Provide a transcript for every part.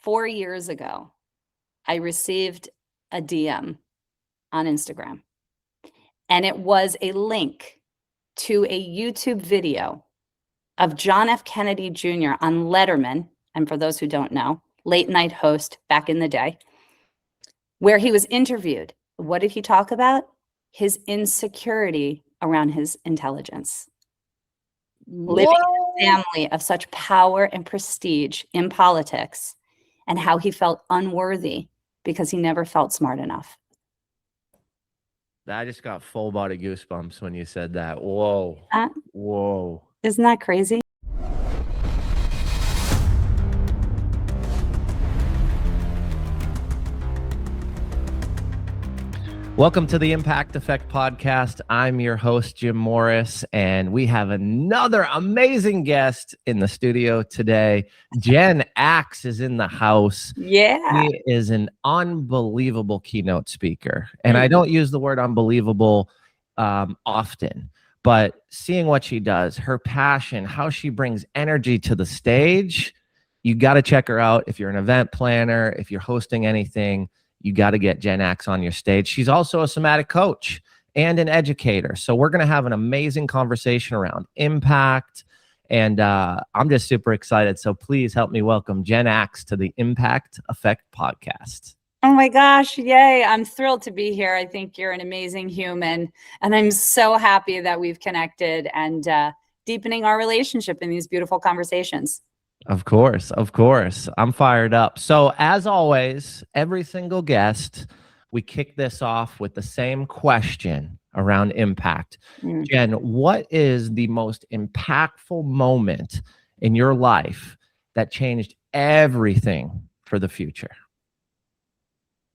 4 years ago, I received a DM on Instagram, and it was a link to a YouTube video of John F. Kennedy Jr. on Letterman, and for those who don't know, late night host back in the day, where he was interviewed. What did he talk about? His insecurity around his intelligence. Living in a family of such power and prestige in politics, and how he felt unworthy because he never felt smart enough. I just got full body goosebumps when you said that. Whoa. Whoa. Isn't that crazy? Welcome to the Impact Effect Podcast. I'm your host, Jim Morris, and we have another amazing guest in the studio today. Jen Aks is in the house. Yeah. She is an unbelievable keynote speaker. And I don't use the word unbelievable often, but seeing what she does, her passion, how she brings energy to the stage, you got to check her out. If you're an event planner, if you're hosting anything, you got to get Jen Aks on your stage. She's also a somatic coach and an educator. So we're going to have an amazing conversation around impact. And I'm just super excited. So please help me welcome Jen Aks to the Impact Effect Podcast. Oh my gosh, yay. I'm thrilled to be here. I think you're an amazing human. And I'm so happy that we've connected and deepening our relationship in these beautiful conversations. Of course. I'm fired up. So as always, every single guest, we kick this off with the same question around impact. Jen, what is the most impactful moment in your life that changed everything for the future?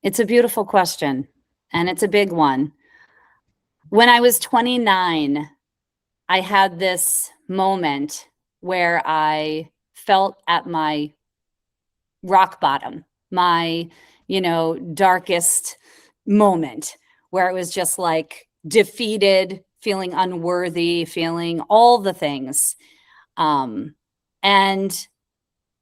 It's a beautiful question, and it's a big one. When I was 29, I had this moment where I felt at my rock bottom, my, darkest moment, where it was just like defeated, feeling unworthy, feeling all the things. And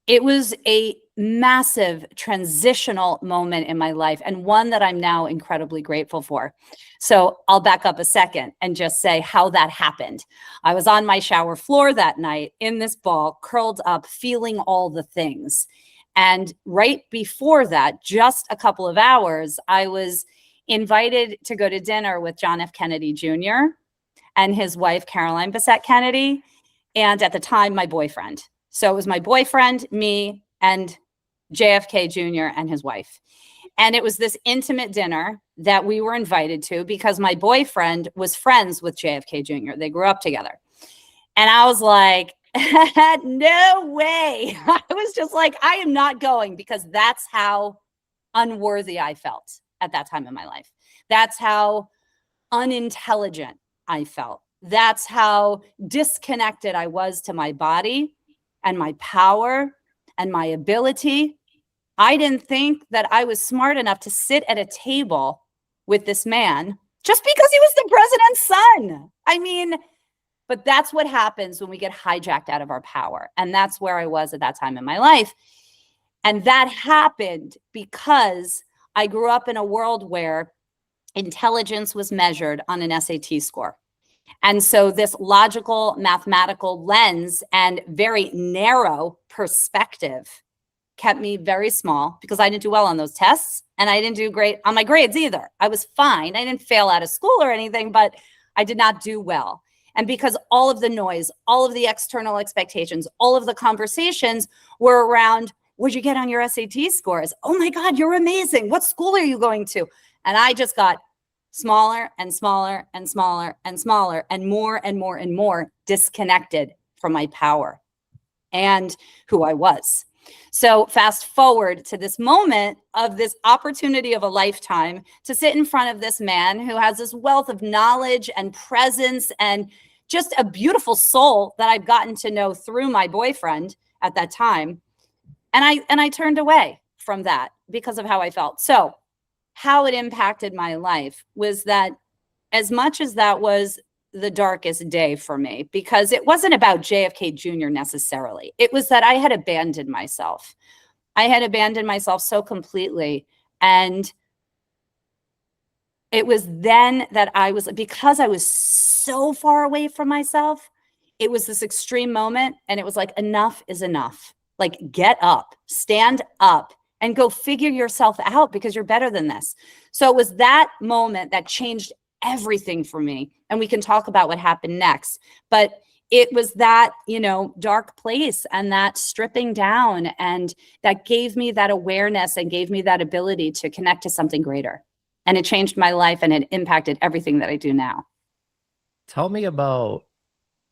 it was a massive transitional moment in my life, and one that I'm now incredibly grateful for. So I'll back up a second and just say how that happened. I was on my shower floor that night in this ball, curled up, feeling all the things. And right before that, just a couple of hours, I was invited to go to dinner with John F. Kennedy Jr. and his wife, Caroline Bessette Kennedy, and at the time, my boyfriend. So it was my boyfriend, me, and JFK Jr. and his wife. And it was this intimate dinner that we were invited to because my boyfriend was friends with JFK Jr. They grew up together. And I was like, no way. I was just like, I am not going, because that's how unworthy I felt at that time in my life. That's how unintelligent I felt. That's how disconnected I was to my body and my power and my ability. I didn't think that I was smart enough to sit at a table with this man just because he was the president's son. I mean, but that's what happens when we get hijacked out of our power. And that's where I was at that time in my life. And that happened because I grew up in a world where intelligence was measured on an SAT score. And so this logical, mathematical lens and very narrow perspective kept me very small, because I didn't do well on those tests, and I didn't do great on my grades either. I was fine. I didn't fail out of school or anything, but I did not do well. And because all of the noise, all of the external expectations, all of the conversations were around, what'd you get on your SAT scores? Oh my God, you're amazing. What school are you going to? And I just got smaller and smaller and smaller and smaller and more and more and more disconnected from my power and who I was. So fast forward to this moment of this opportunity of a lifetime to sit in front of this man who has this wealth of knowledge and presence and just a beautiful soul that I've gotten to know through my boyfriend at that time. And I turned away from that because of how I felt. So how it impacted my life was that, as much as that was the darkest day for me, because it wasn't about JFK Jr. necessarily. It was that I had abandoned myself. I had abandoned myself so completely. And it was then that because I was so far away from myself, it was this extreme moment. And it was like, enough is enough. Like, get up, stand up, and go figure yourself out, because you're better than this. So it was that moment that changed everything for me. And we can talk about what happened next. But it was that, dark place and that stripping down, and that gave me that awareness and gave me that ability to connect to something greater. And it changed my life, and it impacted everything that I do now. Tell me about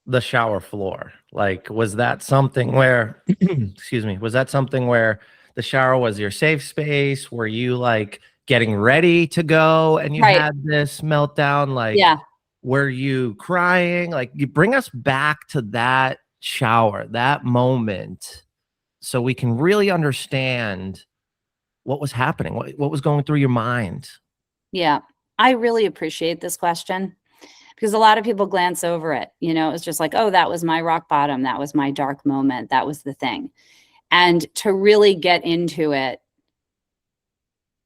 the shower floor. Like, was that something where, excuse me, was that something where the shower was your safe space? Were you like getting ready to go and you Right. had this meltdown? Like, Yeah. were you crying? Like, you bring us back to that shower, that moment, so we can really understand what was happening, what was going through your mind. Yeah. I really appreciate this question, because a lot of people glance over it. It's just like, oh, that was my rock bottom. That was my dark moment. That was the thing. And to really get into it,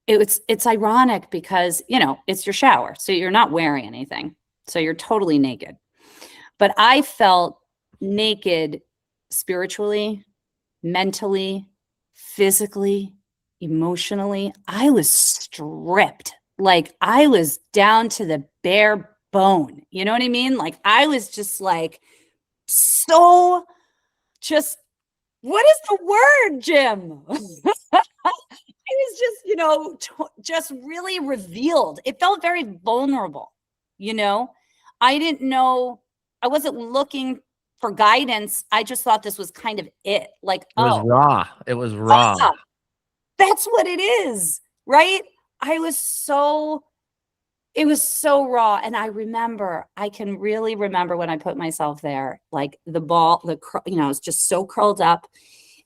it's ironic because, it's your shower. So you're not wearing anything. So you're totally naked. But I felt naked spiritually, mentally, physically, emotionally. I was stripped. Like, I was down to the bare bone. You know what I mean? Like, I was just like, so just, what is the word, Jim? I was just, just really revealed. It felt very vulnerable. I didn't know, I wasn't looking for guidance. I just thought this was kind of it. Like, It was raw. It was raw. yeah, that's what it is, right? It was so raw. And I can really remember when I put myself there, like the ball, I was just so curled up,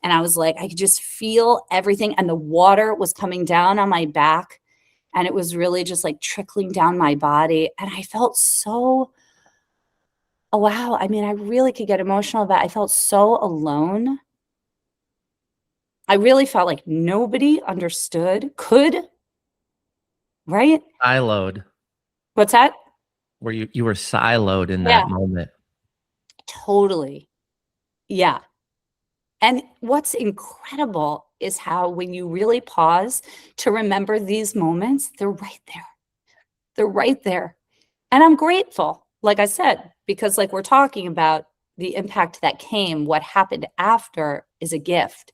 and I was like, I could just feel everything. And the water was coming down on my back, and it was really just like trickling down my body. And I felt so, oh, wow. I mean, I really could get emotional about it. I felt so alone. I really felt like nobody understood, right? Siloed. What's that? Where you were siloed in Yeah. that moment. Totally. Yeah. And what's incredible is how, when you really pause to remember these moments, they're right there. They're right there. And I'm grateful, like I said, because like we're talking about the impact that came, what happened after is a gift.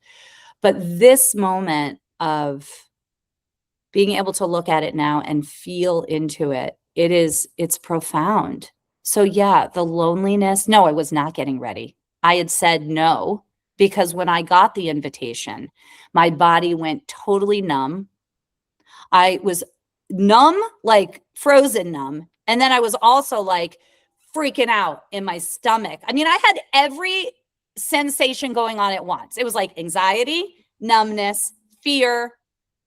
But this moment of being able to look at it now and feel into it, it's profound. So yeah, the loneliness, no, I was not getting ready. I had said no, because when I got the invitation, my body went totally numb. I was numb, like frozen numb. And then I was also like freaking out in my stomach. I mean, I had every sensation going on at once. It was like anxiety, numbness, fear,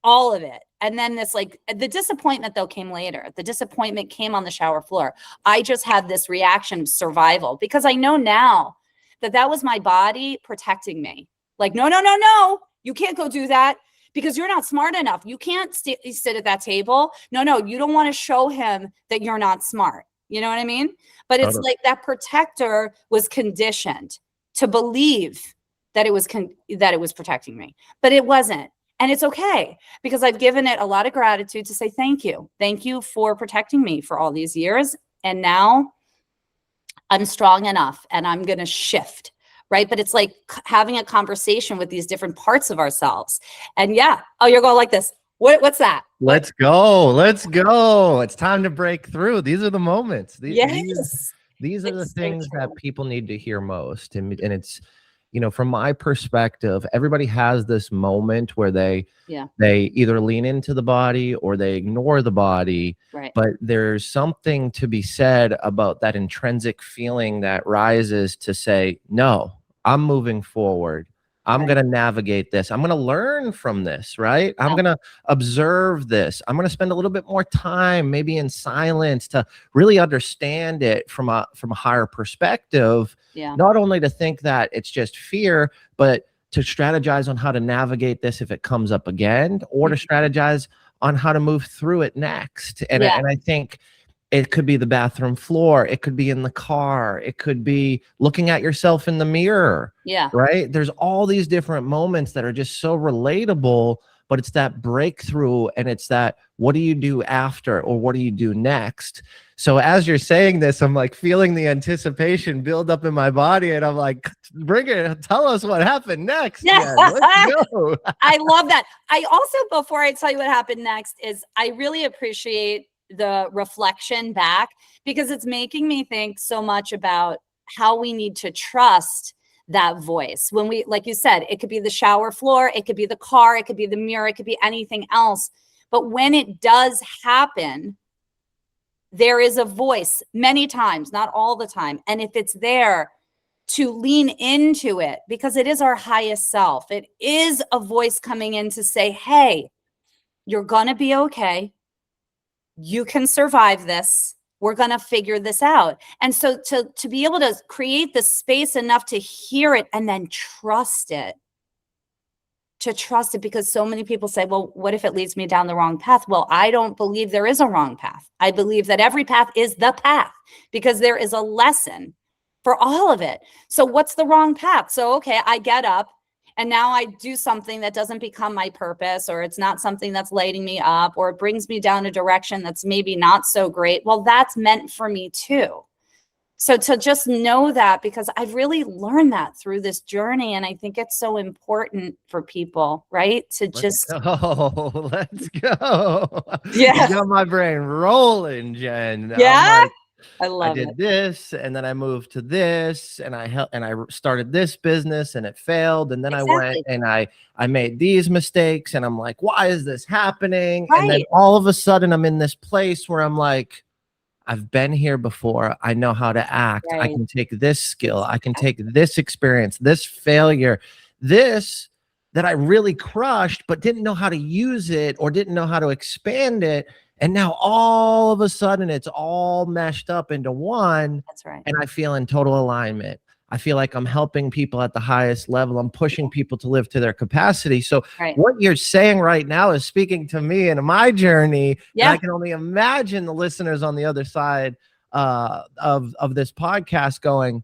all of it. And then this, like, the disappointment though came later. The disappointment came on the shower floor. I just had this reaction of survival, because I know now that was my body protecting me. Like, no, no, no, no, you can't go do that, because you're not smart enough. You can't sit at that table. No, no, you don't want to show him that you're not smart. You know what I mean? But it's like that protector was conditioned to believe that it was protecting me, but it wasn't. And it's okay, because I've given it a lot of gratitude to say thank you. Thank you for protecting me for all these years. And now I'm strong enough, and I'm going to shift, right? But it's like having a conversation with these different parts of ourselves. And yeah, oh, you're going like this. What's that? Let's go. Let's go. It's time to break through. These are the moments. Yes. These are the things that people need to hear most. And it's, from my perspective, everybody has this moment where they either lean into the body or they ignore the body. Right. But there's something to be said about that intrinsic feeling that rises to say, no, I'm moving forward. I'm going to navigate this. I'm going to learn from this, right? I'm going to observe this. I'm going to spend a little bit more time, maybe in silence, to really understand it from a higher perspective. Yeah. Not only to think that it's just fear, but to strategize on how to navigate this if it comes up again, or to strategize on how to move through it next. And I think it could be the bathroom floor. It could be in the car. It could be looking at yourself in the mirror. Yeah. Right. There's all these different moments that are just so relatable, but it's that breakthrough, and it's that, what do you do after, or what do you do next? So as you're saying this, I'm like feeling the anticipation build up in my body, and I'm like, bring it, tell us what happened next. Yeah. Let's go. I love that. I also, before I tell you what happened next, is I really appreciate the reflection back, because it's making me think so much about how we need to trust that voice. When we, like you said, it could be the shower floor, it could be the car, it could be the mirror, it could be anything else. But when it does happen, there is a voice many times, not all the time. And if it's there, to lean into it, because it is our highest self. It is a voice coming in to say, hey, you're going to be okay. You can survive this. We're going to figure this out. And so to be able to create the space enough to hear it and then trust it, because so many people say, well, what if it leads me down the wrong path? Well, I don't believe there is a wrong path. I believe that every path is the path, because there is a lesson for all of it. So what's the wrong path? So, okay, I get up and now I do something that doesn't become my purpose, or it's not something that's lighting me up, or it brings me down a direction that's maybe not so great. Well, that's meant for me too. So to just know that, because I've really learned that through this journey. And I think it's so important for people, right? To just let's go. Yeah. You got my brain rolling, Jen. Yeah. I did it. this, and then I moved to this, and I started this business, and it failed, and then I went and I made these mistakes, and I'm like, why is this happening? Right. And then all of a sudden I'm in this place where I'm like, I've been here before. I know how to act. I can take this skill. I can take this experience, this failure, this that I really crushed, but didn't know how to use it or didn't know how to expand it. And now all of a sudden it's all meshed up into one. That's right. And I feel in total alignment. I feel like I'm helping people at the highest level. I'm pushing people to live to their capacity. So what you're saying right now is speaking to me and my journey. Yeah. And I can only imagine the listeners on the other side of this podcast going,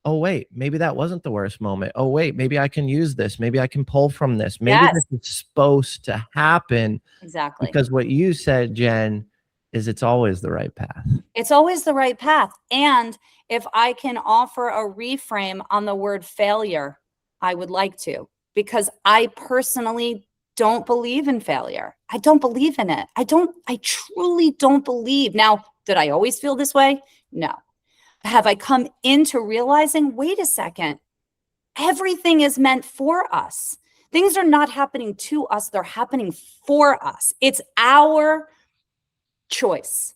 oh, wait, maybe that wasn't the worst moment. Oh, wait, maybe I can use this. Maybe I can pull from this. Maybe this is supposed to happen. Exactly. Because what you said, Jen, is it's always the right path. It's always the right path. And if I can offer a reframe on the word failure, I would like to, because I personally don't believe in failure. I don't believe in it. I truly don't believe. Now, did I always feel this way? No. Have I come into realizing, wait a second, everything is meant for us. Things are not happening to us. They're happening for us. It's our choice.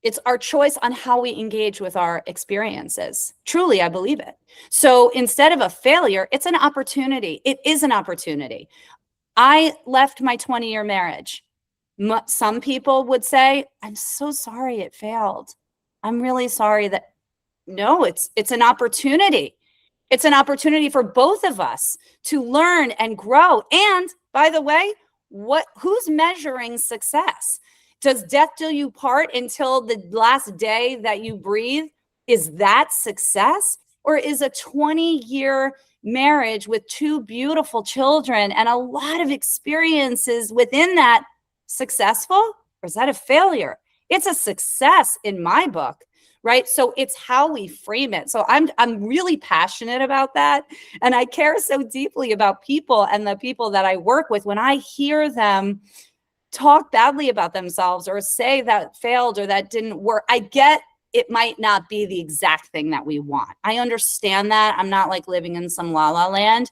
It's our choice on how we engage with our experiences. Truly, I believe it. So instead of a failure, it's an opportunity. It is an opportunity. I left my 20-year marriage. Some people would say, I'm so sorry it failed. I'm really sorry that. No, it's an opportunity. It's an opportunity for both of us to learn and grow. And by the way, who's measuring success? Does death do you part until the last day that you breathe? Is that success? Or is a 20-year marriage with 2 beautiful children and a lot of experiences within that successful? Or is that a failure? It's a success in my book, right? So it's how we frame it. So I'm really passionate about that. And I care so deeply about people and the people that I work with. When I hear them talk badly about themselves or say that failed or that didn't work, I get it might not be the exact thing that we want. I understand that. I'm not like living in some la la land,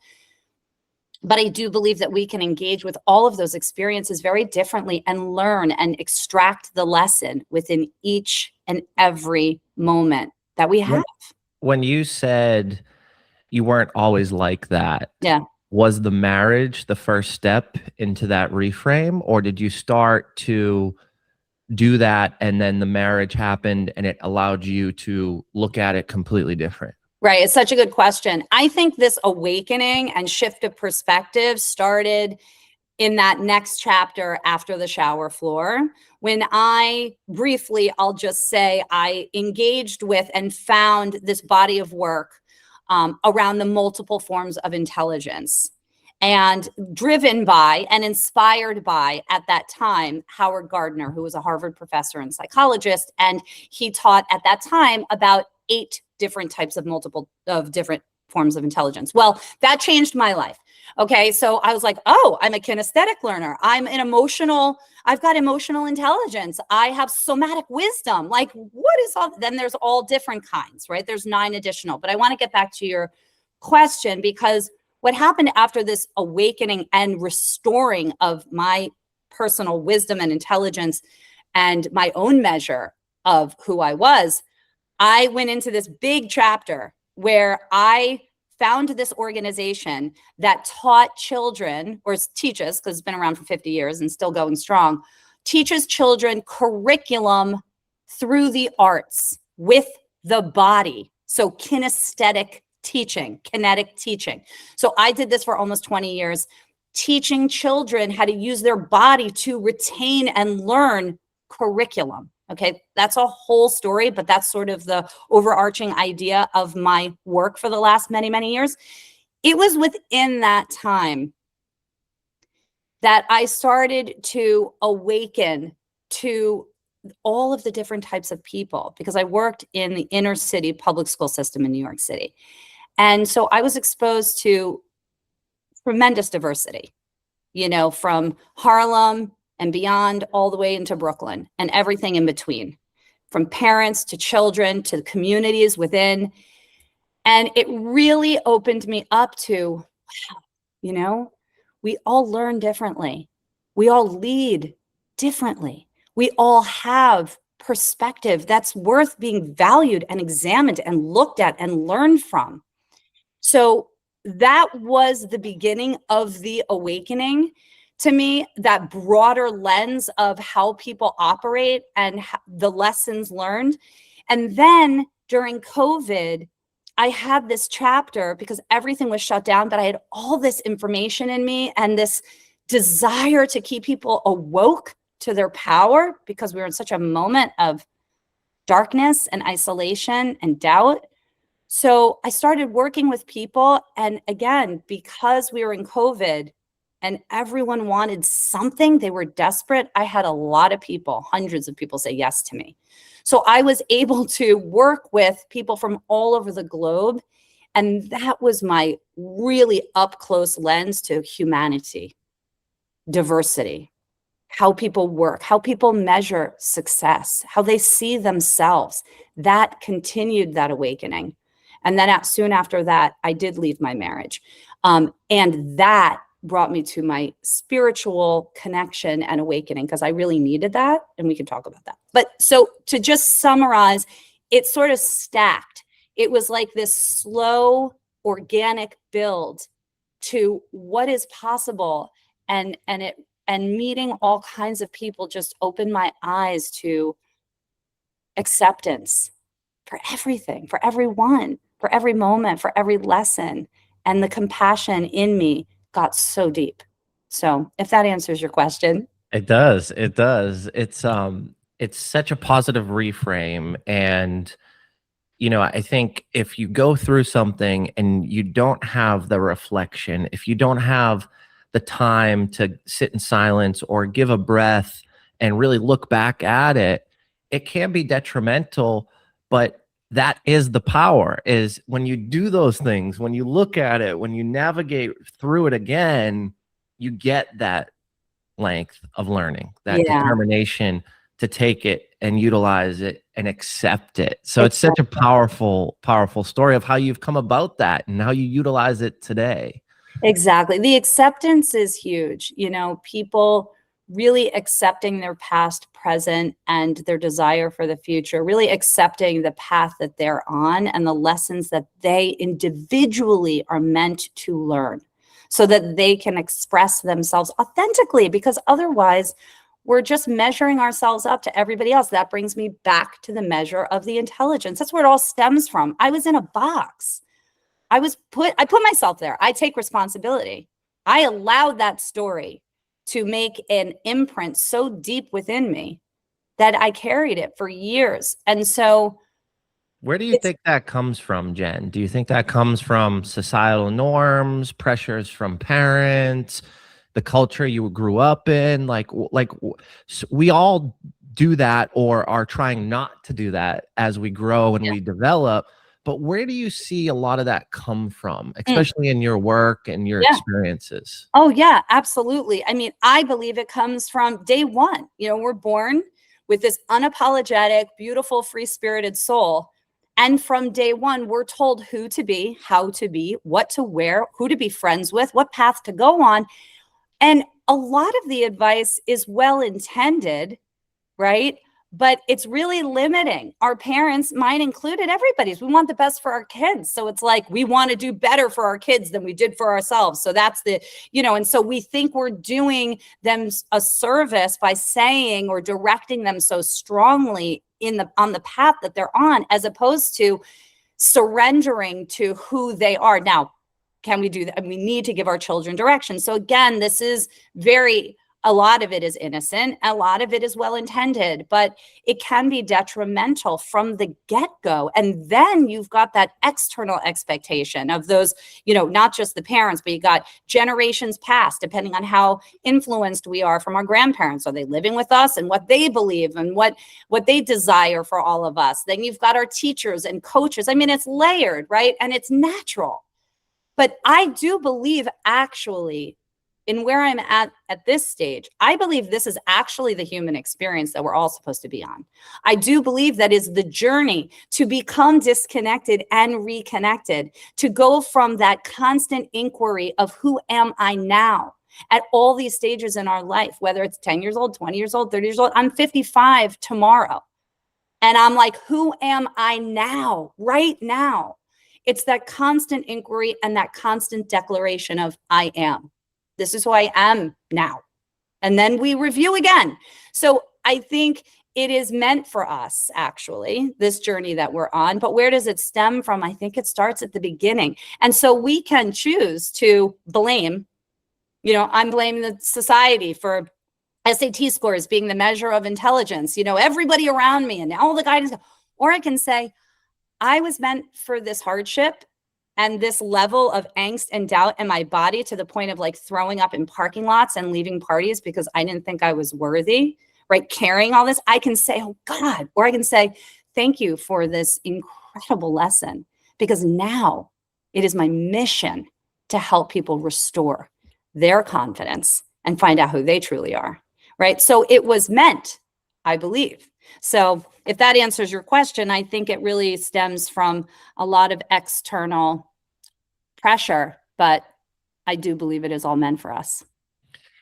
but I do believe that we can engage with all of those experiences very differently and learn and extract the lesson within each and every moment that we have. When you said you weren't always like that, was the marriage the first step into that reframe, or did you start to do that and then the marriage happened and it allowed you to look at it completely different? Right. It's such a good question. I think this awakening and shift of perspective started in that next chapter after the shower floor, when I briefly, I'll just say, I engaged with and found this body of work around the multiple forms of intelligence, and driven by and inspired by, at that time, Howard Gardner, who was a Harvard professor and psychologist. And he taught at that time about 8 different types of different forms of intelligence. Well, that changed my life. Okay. So I was like, oh, I'm a kinesthetic learner. I've got emotional intelligence. I have somatic wisdom. Like, what is all? Then there's all different kinds, right? There's 9 additional. But I want to get back to your question, because what happened after this awakening and restoring of my personal wisdom and intelligence and my own measure of who I was, I went into this big chapter where I found this organization that taught children, or teaches, because it's been around for 50 years and still going strong, teaches children curriculum through the arts with the body. So kinesthetic teaching, kinetic teaching. So I did this for almost 20 years, teaching children how to use their body to retain and learn curriculum. Okay, that's a whole story, but that's sort of the overarching idea of my work for the last many, many years. It was within that time that I started to awaken to all of the different types of people, because I worked in the inner city public school system in New York City. And so I was exposed to tremendous diversity, from Harlem and beyond, all the way into Brooklyn and everything in between, from parents to children to the communities within. And it really opened me up to, wow, we all learn differently. We all lead differently. We all have perspective that's worth being valued and examined and looked at and learned from. So that was the beginning of the awakening. To me, that broader lens of how people operate and the lessons learned. And then during COVID, I had this chapter because everything was shut down, but I had all this information in me and this desire to keep people awoke to their power, because we were in such a moment of darkness and isolation and doubt. So I started working with people. And again, because we were in COVID, and everyone wanted something, they were desperate, I had a lot of people, hundreds of people, say yes to me. So I was able to work with people from all over the globe. And that was my really up close lens to humanity, diversity, how people work, how people measure success, how they see themselves. That continued that awakening. And then soon after that, I did leave my marriage. And that brought me to my spiritual connection and awakening, because I really needed that. And we can talk about that. But so to just summarize, it sort of stacked. It was like this slow, organic build to what is possible. And meeting all kinds of people just opened my eyes to acceptance for everything, for everyone, for every moment, for every lesson. And the compassion in me got so deep. So if that answers your question. It does. It does. It's such a positive reframe. And, I think if you go through something and you don't have the reflection, if you don't have the time to sit in silence or give a breath and really look back at it, it can be detrimental. But that is the power, is when you do those things, when you look at it, when you navigate through it again, you get that length of learning, that determination to take it and utilize it and accept it. So it's such a powerful, powerful story of how you've come about that and how you utilize it today. Exactly. The acceptance is huge. People really accepting their past, present, and their desire for the future, really accepting the path that they're on and the lessons that they individually are meant to learn, so that they can express themselves authentically, because otherwise we're just measuring ourselves up to everybody else. That brings me back to the measure of the intelligence. That's where it all stems from. I was in a box. I put myself there. I take responsibility. I allowed that story to make an imprint so deep within me that I carried it for years. And so where do you think that comes from, Jen? Do you think that comes from societal norms, pressures from parents, the culture you grew up in? We all do that or are trying not to do that as we grow and we develop. But where do you see a lot of that come from, especially in your work and your experiences? Oh, yeah, absolutely. I mean, I believe it comes from day one. We're born with this unapologetic, beautiful, free-spirited soul. And from day one, we're told who to be, how to be, what to wear, who to be friends with, what path to go on. And a lot of the advice is well-intended, right? But it's really limiting. Our parents, mine included, everybody's. We want the best for our kids. So it's like we want to do better for our kids than we did for ourselves. So that's and so we think we're doing them a service by saying or directing them so strongly on the path that they're on, as opposed to surrendering to who they are. Now, can we do that? We need to give our children direction. So again, this is a lot of it is innocent. A lot of it is well-intended, but it can be detrimental from the get-go. And then you've got that external expectation of those, not just the parents, but you got generations past, depending on how influenced we are from our grandparents. Are they living with us and what they believe and what they desire for all of us? Then you've got our teachers and coaches. I mean, it's layered, right? And it's natural. But I do believe actually in where I'm at this stage, I believe this is actually the human experience that we're all supposed to be on. I do believe that is the journey to become disconnected and reconnected, to go from that constant inquiry of who am I now at all these stages in our life, whether it's 10 years old, 20 years old, 30 years old. I'm 55 tomorrow. And I'm like, who am I now, right now? It's that constant inquiry and that constant declaration of I am. This is who I am now. And then we review again. So I think it is meant for us, actually, this journey that we're on. But where does it stem from? I think it starts at the beginning. And so we can choose to blame, I'm blaming the society for SAT scores being the measure of intelligence, everybody around me and all the guidance. Or I can say, I was meant for this hardship and this level of angst and doubt in my body to the point of like throwing up in parking lots and leaving parties because I didn't think I was worthy, right? Carrying all this, I can say, oh God, or I can say, thank you for this incredible lesson, because now it is my mission to help people restore their confidence and find out who they truly are, right? So it was meant, I believe. So if that answers your question, I think it really stems from a lot of external pressure, but I do believe it is all meant for us.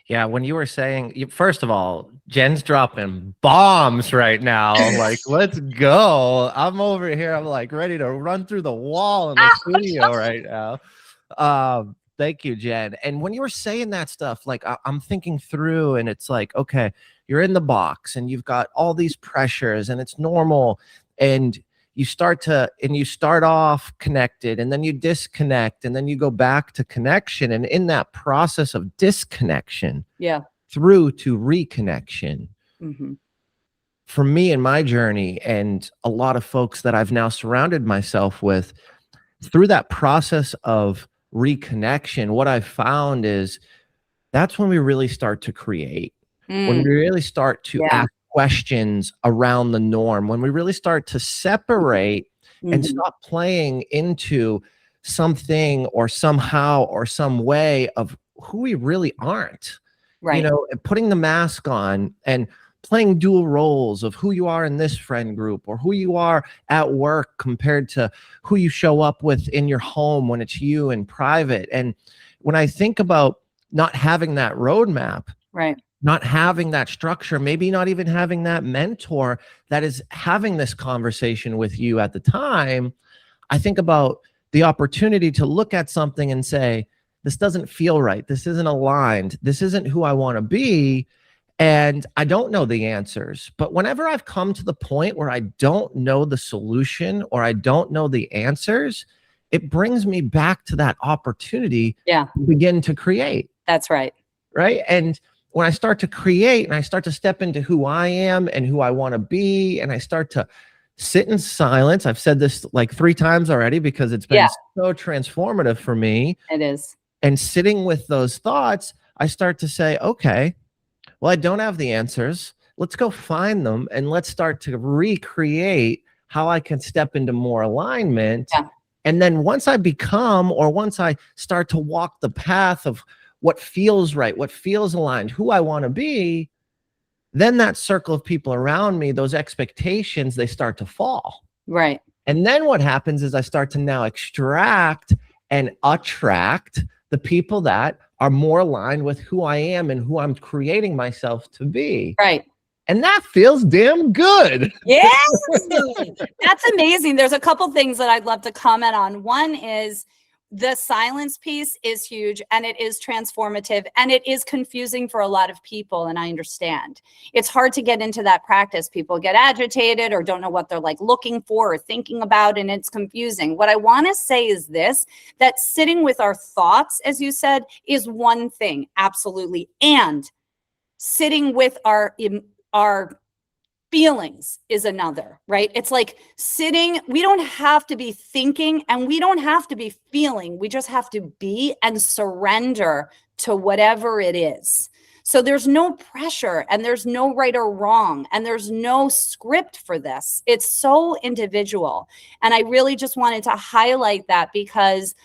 Yeah, when you were saying, first of all, Jen's dropping bombs right now. Like, let's go. I'm over here. I'm like ready to run through the wall in the studio right now. Thank you, Jen. And when you were saying that stuff, like I'm thinking through, and it's like, okay, you're in the box and you've got all these pressures and it's normal. And you start off connected and then you disconnect and then you go back to connection. And in that process of disconnection, through to reconnection, for me in my journey and a lot of folks that I've now surrounded myself with, through that process of reconnection, what I've found is that's when we really start to create. When we really start to ask questions around the norm, when we really start to separate and stop playing into something or somehow or some way of who we really aren't, and putting the mask on and playing dual roles of who you are in this friend group or who you are at work compared to who you show up with in your home when it's you in private. And when I think about not having that roadmap, not having that structure, maybe not even having that mentor that is having this conversation with you at the time, I think about the opportunity to look at something and say, this doesn't feel right. This isn't aligned. This isn't who I want to be. And I don't know the answers, but whenever I've come to the point where I don't know the solution or I don't know the answers, it brings me back to that opportunity Yeah, to begin to create. that's right. Right. And when I start to create and I start to step into who I am and who I want to be, and I start to sit in silence, I've said this like 3 times already because it's been Yeah, so transformative for me. it is. And sitting with those thoughts, I start to say, okay, well, I don't have the answers. Let's go find them and let's start to recreate how I can step into more alignment. Yeah. And then once I become, or once I start to walk the path of what feels right, what feels aligned, who I want to be, then that circle of people around me, those expectations, they start to fall. Right. And then what happens is I start to now extract and attract the people that are more aligned with who I am and who I'm creating myself to be. Right. And that feels damn good. Yes, that's amazing. There's a couple things that I'd love to comment on. One is the silence piece is huge, and it is transformative, and it is confusing for a lot of people. And I understand it's hard to get into that practice. People get agitated or don't know what they're like looking for or thinking about, and it's confusing. What I want to say is this, that sitting with our thoughts, as you said, is one thing. Absolutely. And sitting with our feelings is another, right? It's like sitting, we don't have to be thinking and we don't have to be feeling. We just have to be and surrender to whatever it is. So there's no pressure and there's no right or wrong and there's no script for this. It's so individual. And I really just wanted to highlight that because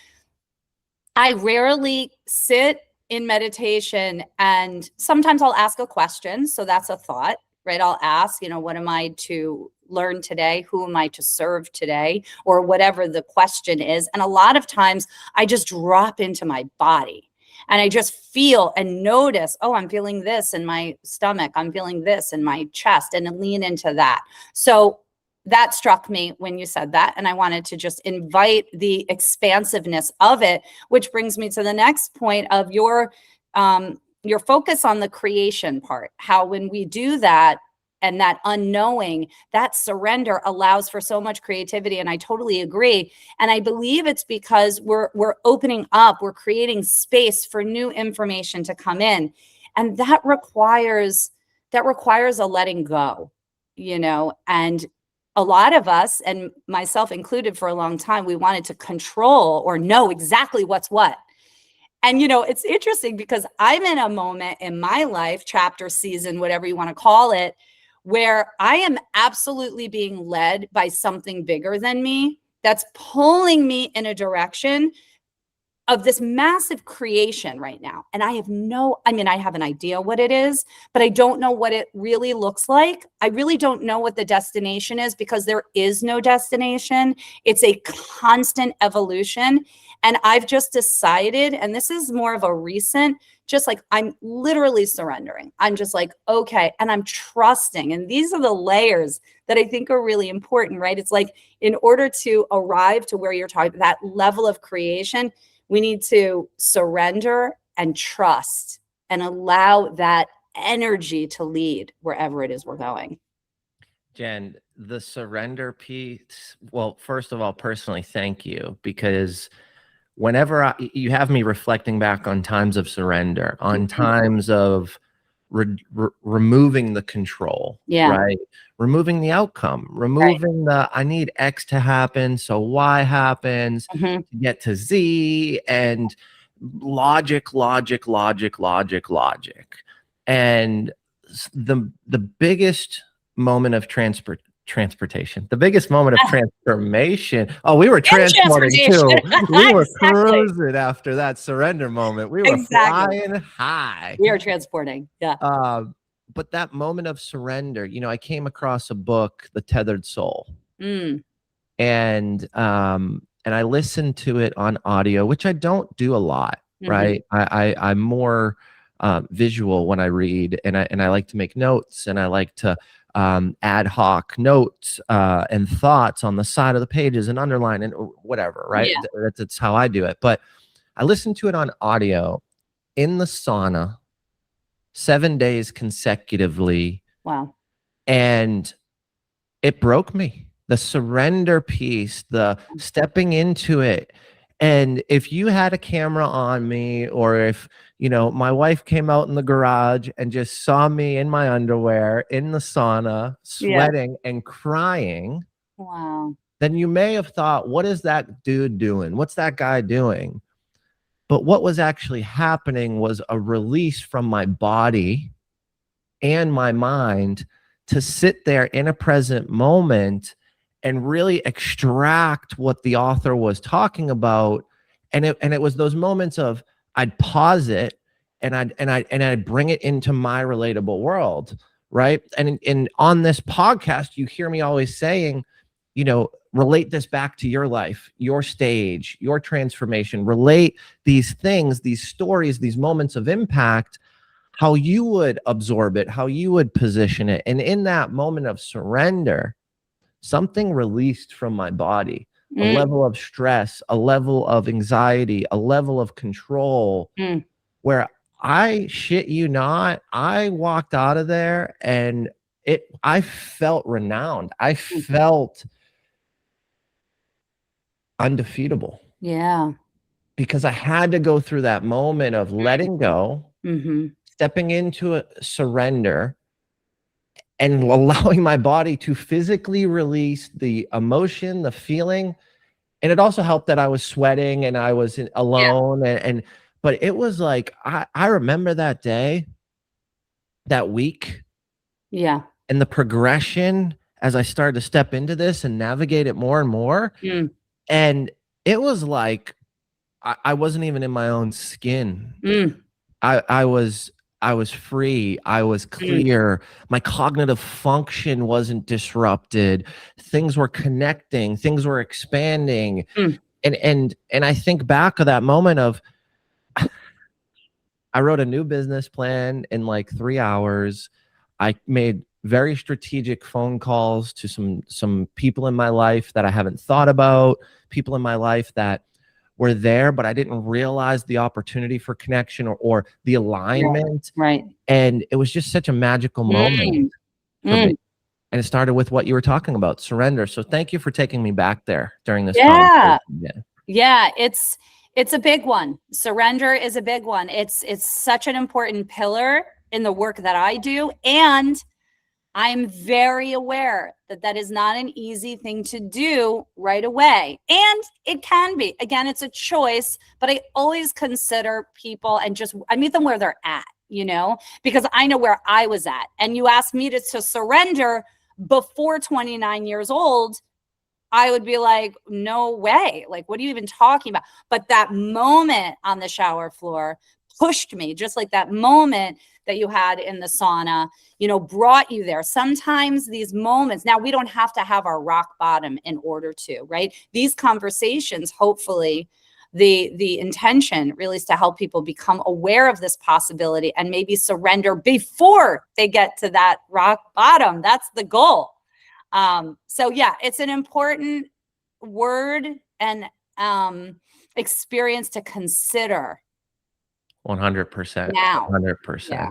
I rarely sit in meditation and sometimes I'll ask a question. So that's a thought. Right? I'll ask, what am I to learn today? Who am I to serve today? Or whatever the question is. And a lot of times I just drop into my body and I just feel and notice, oh, I'm feeling this in my stomach. I'm feeling this in my chest, and lean into that. So that struck me when you said that. And I wanted to just invite the expansiveness of it, which brings me to the next point of your focus on the creation part, how when we do that and that unknowing, that surrender allows for so much creativity. And I totally agree. And I believe it's because we're opening up, we're creating space for new information to come in. And that requires a letting go, and a lot of us, and myself included for a long time, we wanted to control or know exactly what's what. And, it's interesting because I'm in a moment in my life, chapter, season, whatever you want to call it, where I am absolutely being led by something bigger than me that's pulling me in a direction of this massive creation right now. And I have I have an idea what it is, but I don't know what it really looks like. I really don't know what the destination is because there is no destination. It's a constant evolution. And I've just decided, and this is more of a recent, just like I'm literally surrendering. I'm just like, okay. And I'm trusting. And these are the layers that I think are really important, right? It's like in order to arrive to where you're talking, that level of creation, we need to surrender and trust and allow that energy to lead wherever it is we're going. Jen, the surrender piece, well, first of all, personally, thank you, because whenever you have me reflecting back on times of surrender, on times of removing the control, right? Removing the outcome, removing I need X to happen, so Y happens to get to Z, and logic. And the biggest moment of transportation, the biggest moment of transformation. Oh, we were transporting too. We were cruising after that surrender moment. We were flying high. We are transporting. Yeah. But that moment of surrender, I came across a book, The Tethered Soul. And I listened to it on audio, which I don't do a lot, right? I'm more visual when I read, and I like to make notes, and I like to ad hoc notes and thoughts on the side of the pages and underline and whatever, right? That's how I do it. But I listened to it on audio in the sauna 7 days consecutively. Wow. And it broke me. The surrender piece, the stepping into it. And if you had a camera on me, or if, my wife came out in the garage and just saw me in my underwear in the sauna, Yeah. sweating and crying, Wow. then you may have thought, what is that dude doing? What's that guy doing? But what was actually happening was a release from my body and my mind to sit there in a present moment and really extract what the author was talking about. And it was those moments of, I'd pause it and I'd bring it into my relatable world, right? And on this podcast, you hear me always saying, relate this back to your life, your stage, your transformation, relate these things, these stories, these moments of impact, how you would absorb it, how you would position it. And in that moment of surrender, something released from my body, a level of stress, a level of anxiety, a level of control, where I shit you not, I walked out of there and I felt renowned. I felt undefeatable. Yeah. Because I had to go through that moment of letting go, stepping into a surrender, and allowing my body to physically release the emotion, the feeling. And it also helped that I was sweating and I was alone. But it was like, I remember that day, that week. Yeah. And the progression as I started to step into this and navigate it more and more. And it was like, I wasn't even in my own skin. I was free. I was clear. My cognitive function wasn't disrupted. Things were connecting. Things were expanding. And I think back of that moment of, I wrote a new business plan in like 3 hours. I made very strategic phone calls to some people in my life that I haven't thought about, people in my life that were there, but I didn't realize the opportunity for connection or the alignment. Right. And it was just such a magical moment for me. And it started with what you were talking about, surrender. So thank you for taking me back there during this conversation. Yeah. It's a big one. Surrender is a big one. It's such an important pillar in the work that I do. And I'm very aware that that is not an easy thing to do right away. And it can be. Again, it's a choice, but I always consider people and I meet them where they're at, because I know where I was at. And you asked me to surrender before 29 years old, I would be like, no way. Like, what are you even talking about? But that moment on the shower floor pushed me, just like that moment that you had in the sauna, brought you there. Sometimes these moments, now we don't have to have our rock bottom in order to, right? These conversations, hopefully, the intention really is to help people become aware of this possibility and maybe surrender before they get to that rock bottom. That's the goal. So yeah, it's an important word and experience to consider. 100%. Now. 100%. Yeah.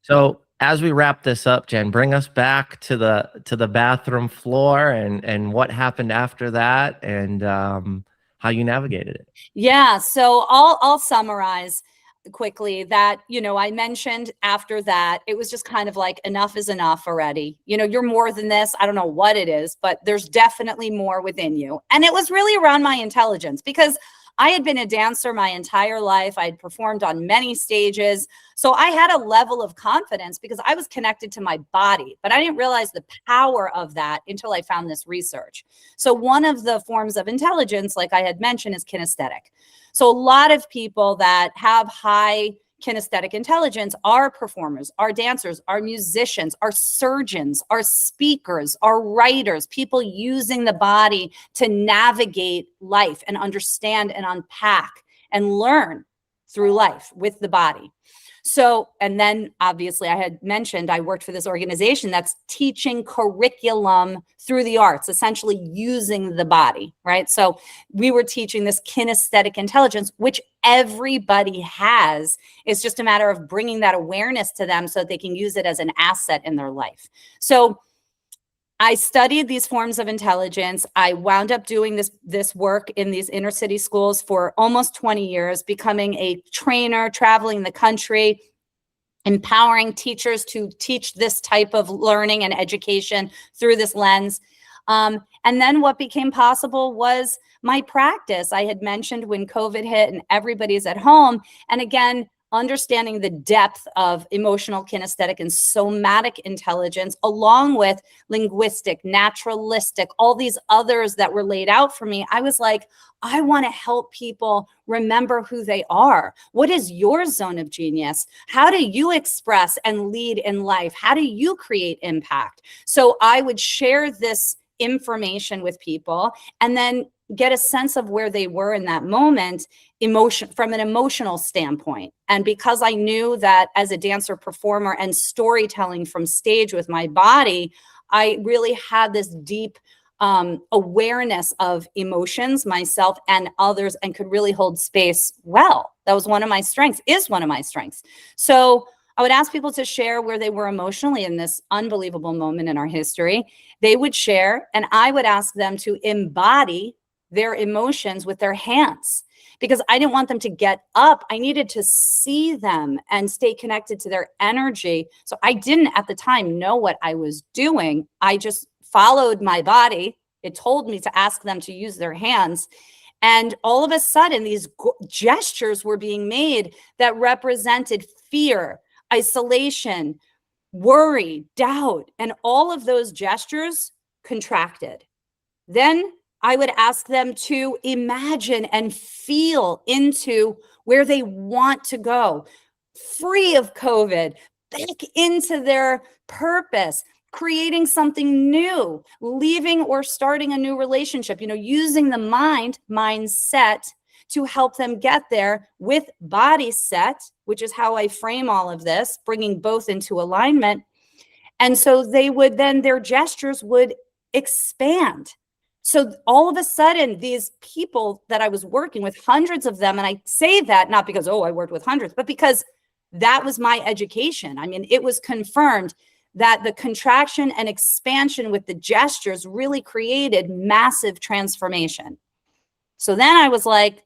So as we wrap this up, Jen, bring us back to the bathroom floor and what happened after that and how you navigated it. Yeah. So I'll summarize quickly that, I mentioned after that, it was just kind of like, enough is enough already. You're more than this. I don't know what it is, but there's definitely more within you. And it was really around my intelligence, because I had been a dancer my entire life. I had performed on many stages. So I had a level of confidence because I was connected to my body, but I didn't realize the power of that until I found this research. So one of the forms of intelligence, like I had mentioned, is kinesthetic. So a lot of people that have high kinesthetic intelligence are performers, are dancers, are musicians, are surgeons, are speakers, are writers, people using the body to navigate life and understand and unpack and learn through life with the body. So, and then obviously I had mentioned I worked for this organization that's teaching curriculum through the arts, essentially using the body, right? So we were teaching this kinesthetic intelligence, which everybody has. It's just a matter of bringing that awareness to them so that they can use it as an asset in their life. So I studied these forms of intelligence. I wound up doing this work in these inner city schools for almost 20 years, becoming a trainer, traveling the country, empowering teachers to teach this type of learning and education through this lens. And then what became possible was my practice. I had mentioned when COVID hit and everybody's at home. And again, understanding the depth of emotional, kinesthetic, and somatic intelligence, along with linguistic, naturalistic, all these others that were laid out for me, I was like, I want to help people remember who they are. What is your zone of genius? How do you express and lead in life? How do you create impact? So I would share this information with people and then get a sense of where they were in that moment, from an emotional standpoint. And because I knew that as a dancer, performer, and storytelling from stage with my body, I really had this deep awareness of emotions, myself and others, and could really hold space well. That was one of my strengths, is one of my strengths. So I would ask people to share where they were emotionally in this unbelievable moment in our history. They would share, and I would ask them to embody their emotions with their hands, because I didn't want them to get up. I needed to see them and stay connected to their energy. So I didn't at the time know what I was doing. I just followed my body. It told me to ask them to use their hands. And all of a sudden, these gestures were being made that represented fear, isolation, worry, doubt, and all of those gestures contracted. Then I would ask them to imagine and feel into where they want to go, free of COVID, back into their purpose, creating something new, leaving or starting a new relationship, using the mindset to help them get there with body set, which is how I frame all of this, bringing both into alignment. And so their gestures would expand. So all of a sudden, these people that I was working with, hundreds of them, and I say that not because, I worked with hundreds, but because that was my education. I mean, it was confirmed that the contraction and expansion with the gestures really created massive transformation. So then I was like,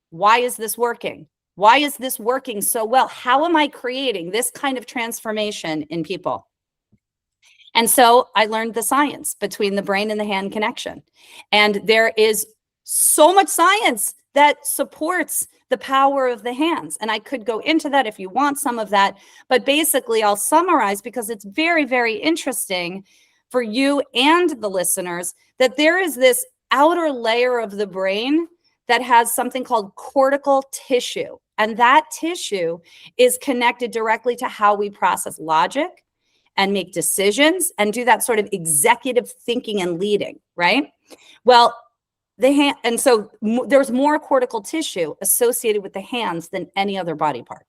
why is this working? Why is this working so well? How am I creating this kind of transformation in people? And so I learned the science between the brain and the hand connection. And there is so much science that supports the power of the hands. And I could go into that if you want some of that. But basically, I'll summarize, because it's very, very interesting for you and the listeners, that there is this outer layer of the brain that has something called cortical tissue. And that tissue is connected directly to how we process logic and make decisions and do that sort of executive thinking and leading, right? Well, and so there's more cortical tissue associated with the hands than any other body part.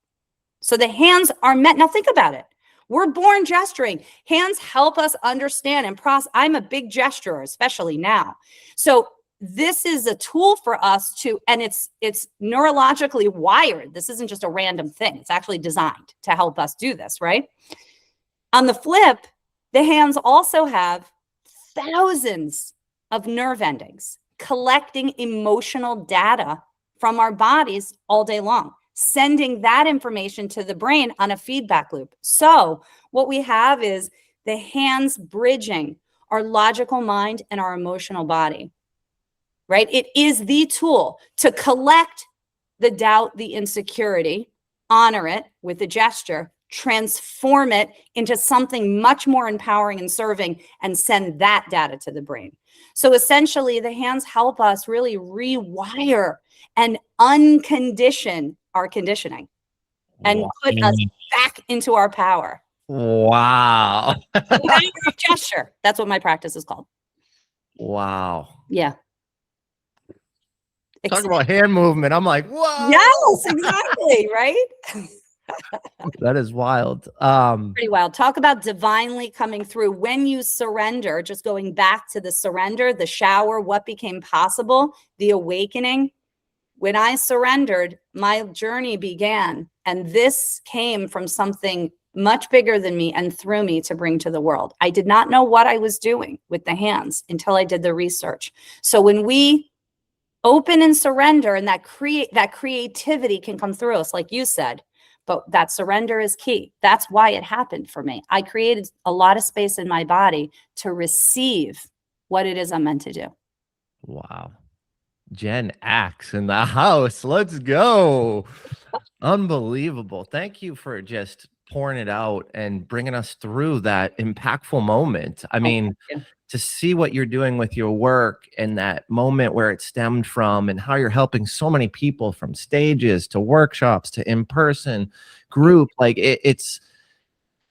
So the hands are meant, now think about it. We're born gesturing. Hands help us understand and process. I'm a big gesturer, especially now. So this is a tool for us and it's neurologically wired. This isn't just a random thing. It's actually designed to help us do this, right? On the flip, the hands also have thousands of nerve endings collecting emotional data from our bodies all day long, sending that information to the brain on a feedback loop. So what we have is the hands bridging our logical mind and our emotional body, right? It is the tool to collect the doubt, the insecurity, honor it with a gesture, transform it into something much more empowering and serving, and send that data to the brain. So essentially, the hands help us really rewire and uncondition our conditioning and put us back into our power. Wow. The power of gesture. That's what my practice is called. Wow. Yeah. Talk about hand movement. I'm like, whoa. Yes, exactly. Right. That is wild. Pretty wild. Talk about divinely coming through when you surrender, just going back to the surrender, the shower, what became possible, the awakening. When I surrendered, my journey began. And this came from something much bigger than me and through me to bring to the world. I did not know what I was doing with the hands until I did the research. So when we open and surrender, and that creativity can come through us, like you said, but that surrender is key. That's why it happened for me. I created a lot of space in my body to receive what it is I'm meant to do. Wow. Jen Aks in the house. Let's go. Unbelievable. Thank you for just pouring it out and bringing us through that impactful moment. I mean, to see what you're doing with your work and that moment where it stemmed from and how you're helping so many people from stages to workshops to in-person group, like it's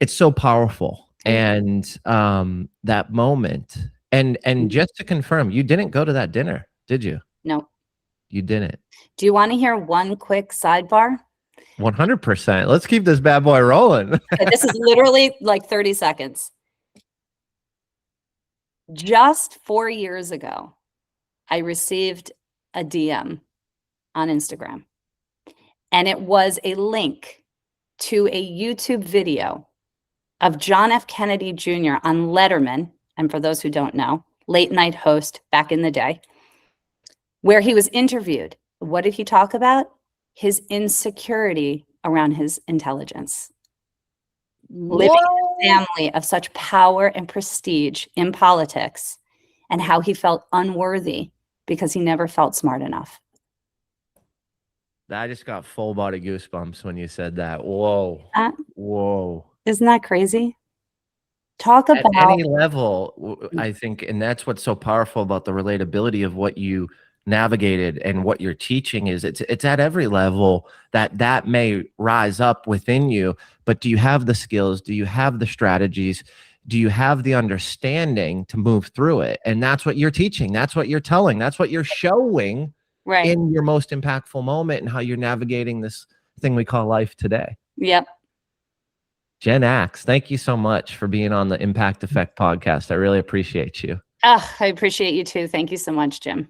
so powerful. And that moment, and just to confirm, you didn't go to that dinner, did you? No. You didn't. Do you want to hear one quick sidebar? 100%. Let's keep this bad boy rolling. This is literally like 30 seconds. Just 4 years ago, I received a DM on Instagram, and it was a link to a YouTube video of John F. Kennedy Jr. on Letterman. And for those who don't know, late night host back in the day, where he was interviewed. What did he talk about? His insecurity around his intelligence. Living in a family of such power and prestige in politics, and how he felt unworthy because he never felt smart enough. I just got full body goosebumps when you said that. Whoa. Whoa. Isn't that crazy? Talk At about any level, I think, and that's what's so powerful about the relatability of what you navigated and what you're teaching is it's at every level that may rise up within you, but do you have the skills? Do you have the strategies? Do you have the understanding to move through it? And that's what you're teaching. That's what you're telling. That's what you're showing in your most impactful moment and how you're navigating this thing we call life today. Yep. Jen Aks, thank you so much for being on the Impact Effect podcast. I really appreciate you. I appreciate you too. Thank you so much, Jim.